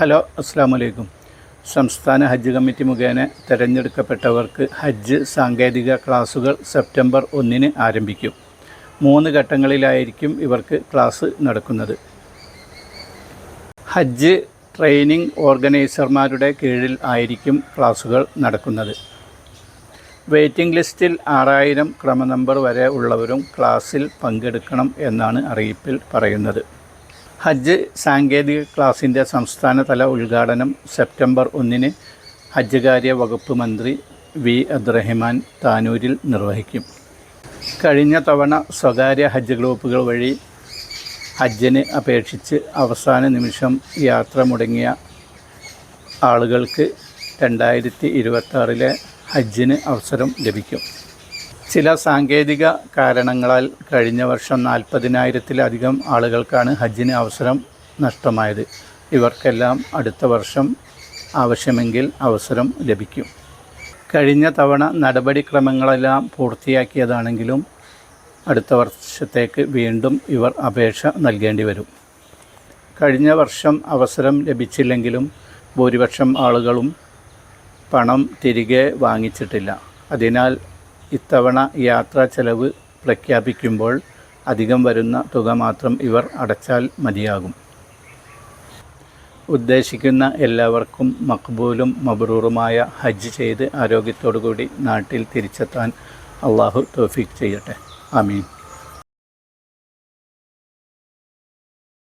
Hello, അസ്സാം വലൈക്കും. സംസ്ഥാന ഹജ്ജ് കമ്മിറ്റി മുഖേന തിരഞ്ഞെടുക്കപ്പെട്ടവർക്ക് ഹജ്ജ് സാങ്കേതിക ക്ലാസുകൾ സെപ്റ്റംബർ 1 ആരംഭിക്കും. 3 ഘട്ടങ്ങളിലായിരിക്കും ഇവർക്ക് ക്ലാസ് നടക്കുന്നത്. ഹജ്ജ് ട്രെയിനിങ് ഓർഗനൈസർമാരുടെ കീഴിൽ ആയിരിക്കും ക്ലാസുകൾ നടക്കുന്നത്. വെയിറ്റിംഗ് ലിസ്റ്റിൽ 6000 ക്രമനമ്പർ വരെ ഉള്ളവരും ക്ലാസ്സിൽ പങ്കെടുക്കണം എന്നാണ് അറിയിപ്പിൽ പറയുന്നത്. ഹജ്ജ് സാങ്കേതിക ക്ലാസിൻ്റെ സംസ്ഥാനതല ഉദ്ഘാടനം സെപ്റ്റംബർ 1 ഹജ്ജ് കാര്യ വകുപ്പ് മന്ത്രി വി അബ്ദുറഹിമാൻ താനൂരിൽ നിർവഹിക്കും. കഴിഞ്ഞ തവണ സ്വകാര്യ ഹജ്ജ് ഗ്രൂപ്പുകൾ വഴി ഹജ്ജിന് അപേക്ഷിച്ച് അവസാന നിമിഷം യാത്ര മുടങ്ങിയ ആളുകൾക്ക് 2026 ഹജ്ജിന് അവസരം ലഭിക്കും. ചില സാങ്കേതിക കാരണങ്ങളാൽ കഴിഞ്ഞ വർഷം 40,000-ത്തിലധികം ആളുകൾക്കാണ് ഹജ്ജിന് അവസരം നഷ്ടമായത്. ഇവർക്കെല്ലാം അടുത്ത വർഷം ആവശ്യമെങ്കിൽ അവസരം ലഭിക്കും. കഴിഞ്ഞ തവണ നടപടിക്രമങ്ങളെല്ലാം പൂർത്തിയാക്കിയതാണെങ്കിലും അടുത്ത വർഷത്തേക്ക് വീണ്ടും ഇവർ അപേക്ഷ നൽകേണ്ടി വരും. കഴിഞ്ഞ വർഷം അവസരം ലഭിച്ചില്ലെങ്കിലും ഭൂരിപക്ഷം ആളുകളും പണം തിരികെ വാങ്ങിച്ചിട്ടില്ല. അതിനാൽ ഇത്തവണ യാത്രാ ചെലവ് പ്രഖ്യാപിക്കുമ്പോൾ അധികം വരുന്ന തുക മാത്രം ഇവർ അടച്ചാൽ മതിയാകും. ഉദ്ദേശിക്കുന്ന എല്ലാവർക്കും മഖ്ബൂലും മബ്റൂറുമായ ഹജ്ജ് ചെയ്ത് ആരോഗ്യത്തോടുകൂടി നാട്ടിൽ തിരിച്ചെത്താൻ അള്ളാഹു തൗഫീഖ് ചെയ്യട്ടെ. ആമീൻ.